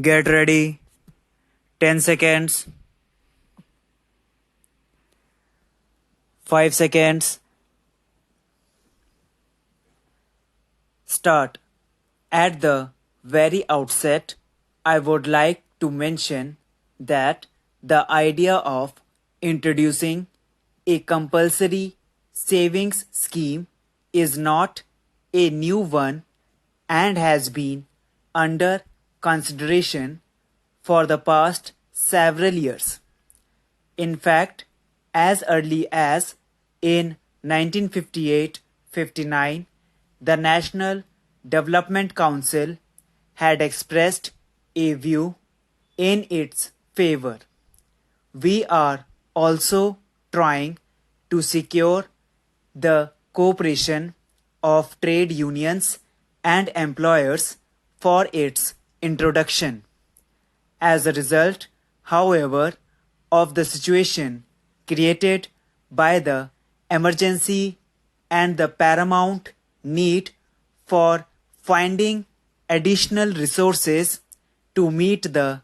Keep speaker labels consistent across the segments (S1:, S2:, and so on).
S1: Get ready. 10 seconds. 5 seconds. Start. At the very outset, I would like to mention that the idea of introducing a compulsory savings scheme is not a new one and has been under consideration for the past several years. In fact, as early as in 1958-59, the National Development Council had expressed a view in its favor. We are also trying to secure the cooperation of trade unions and employers for its introduction. As a result, however, of the situation created by the emergency and the paramount need for finding additional resources to meet the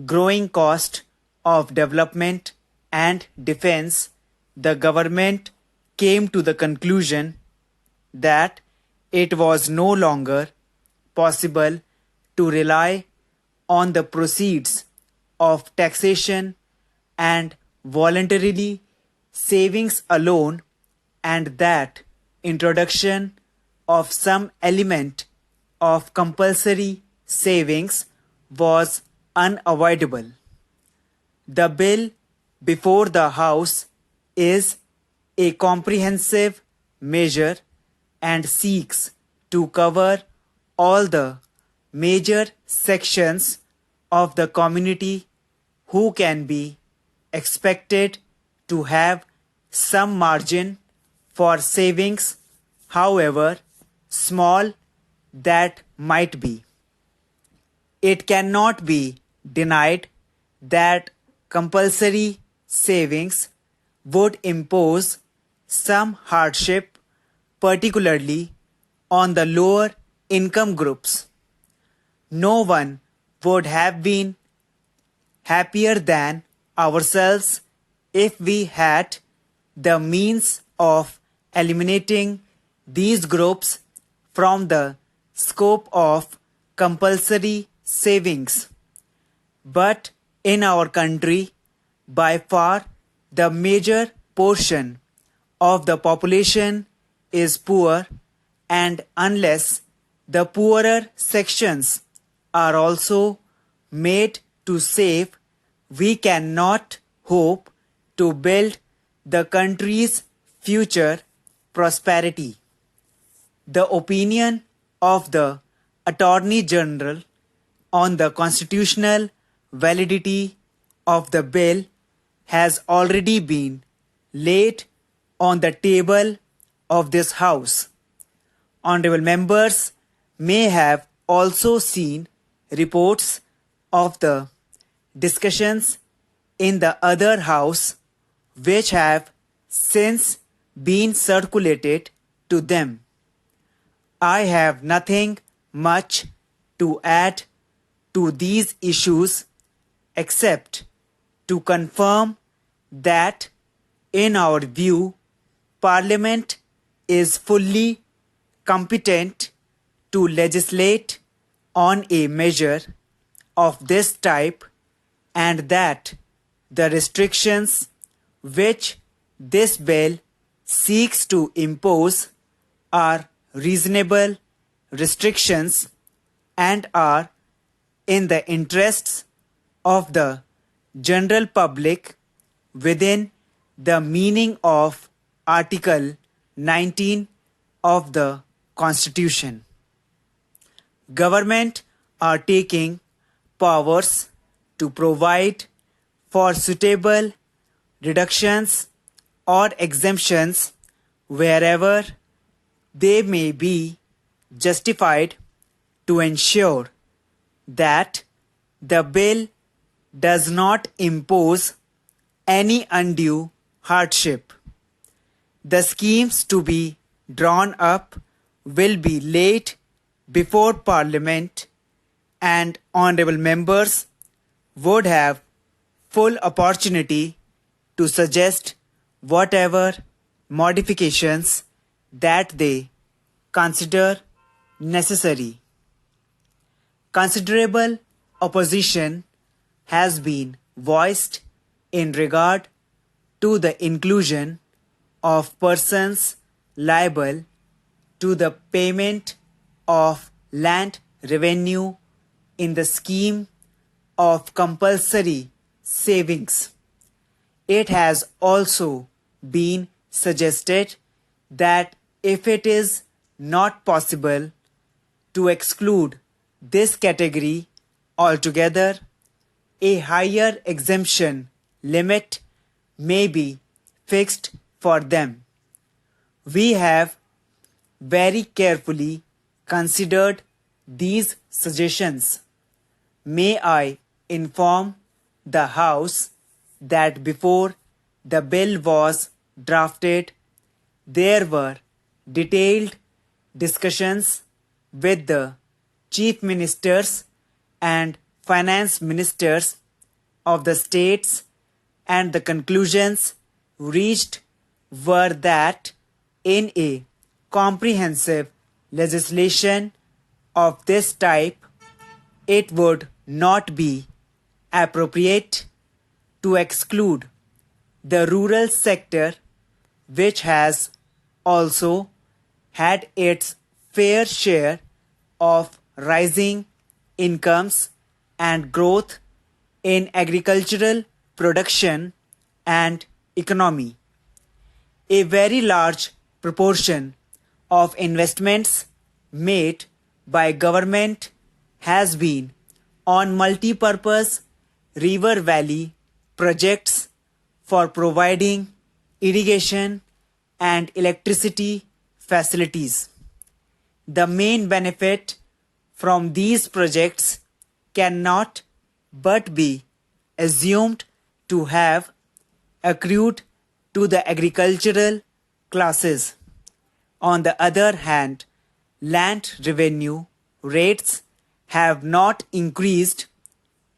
S1: growing cost of development and defense, the government came to the conclusion that it was no longer possible to rely on the proceeds of taxation and voluntarily savings alone, and that introduction of some element of compulsory savings was unavoidable. The bill before the House is a comprehensive measure and seeks to cover all the major sections of the community who can be expected to have some margin for savings, however small that might be. It cannot be denied that compulsory savings would impose some hardship, particularly on the lower income groups. No one would have been happier than ourselves if we had the means of eliminating these groups from the scope of compulsory savings. But in our country, by far the major portion of the population is poor, and unless the poorer sections are also made to save, we cannot hope to build the country's future prosperity. The opinion of the Attorney General on the constitutional validity of the bill has already been laid on the table of this House. Honorable members may have also seen reports of the discussions in the other House which have since been circulated to them. I have nothing much to add to these issues except to confirm that, in our view, Parliament is fully competent to legislate on a measure of this type, and that the restrictions which this bill seeks to impose are reasonable restrictions and are in the interests of the general public within the meaning of Article 19 of the Constitution. Government are taking powers to provide for suitable reductions or exemptions wherever they may be justified to ensure that the bill does not impose any undue hardship. The schemes to be drawn up will be laid before Parliament and honorable members would have full opportunity to suggest whatever modifications that they consider necessary. Considerable opposition has been voiced in regard to the inclusion of persons liable to the payment of land revenue in the scheme of compulsory savings. It has also been suggested that if it is not possible to exclude this category altogether, a higher exemption limit may be fixed for them. We have very carefully considered these suggestions. May I inform the House that before the bill was drafted, there were detailed discussions with the chief ministers and finance ministers of the states, and the conclusions reached were that in a comprehensive legislation of this type, it would not be appropriate to exclude the rural sector, which has also had its fair share of rising incomes and growth in agricultural production and economy. A very large proportion of investments made by government has been on multi-purpose river valley projects for providing irrigation and electricity facilities. The main benefit from these projects cannot but be assumed to have accrued to the agricultural classes. On the other hand, land revenue rates have not increased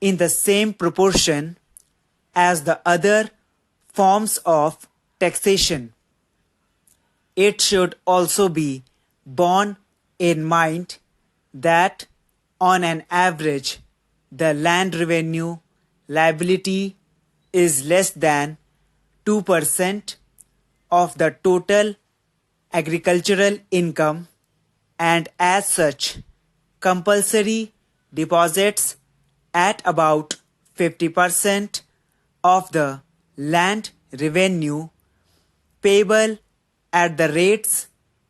S1: in the same proportion as the other forms of taxation. It should also be borne in mind that on an average, the land revenue liability is less than 2% of the total agricultural income, and as such, compulsory deposits at about 50% of the land revenue payable at the rates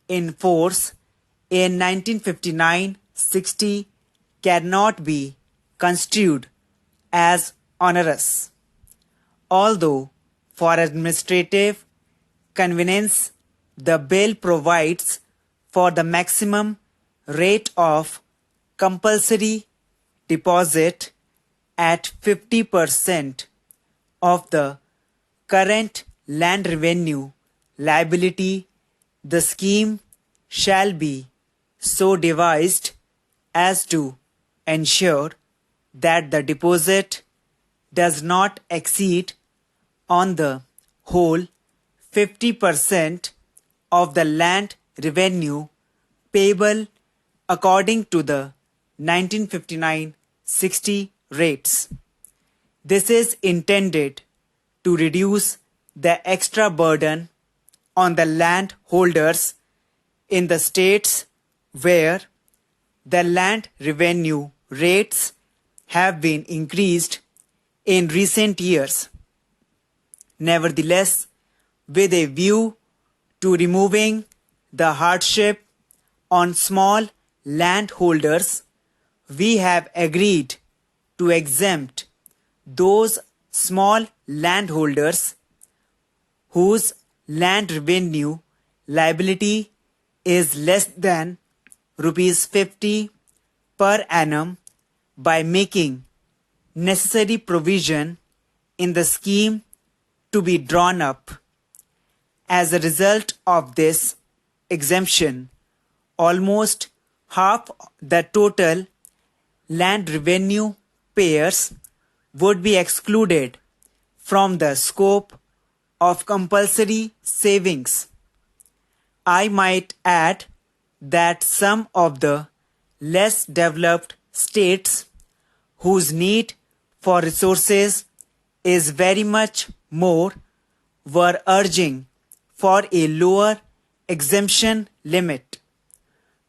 S1: in force in 1959-60 cannot be construed as onerous. Although for administrative convenience, the bill provides for the maximum rate of compulsory deposit at 50% of the current land revenue liability. The scheme shall be so devised as to ensure that the deposit does not exceed on the whole 50% of the land revenue payable according to the 1959-60 rates. This is intended to reduce the extra burden on the landholders in the states where the land revenue rates have been increased in recent years. Nevertheless, with a view to removing the hardship on small landholders, we have agreed to exempt those small landholders whose land revenue liability is less than rupees 50 per annum by making necessary provision in the scheme to be drawn up. As a result of this exemption, almost half the total land revenue payers would be excluded from the scope of compulsory savings. I might add that some of the less developed states whose need for resources is very much more were urging for a lower exemption limit.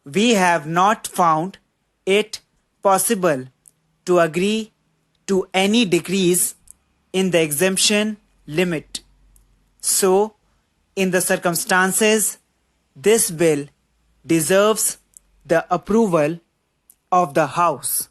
S1: We have not found it possible to agree to any decrease in the exemption limit. So, in the circumstances, this bill deserves the approval of the House.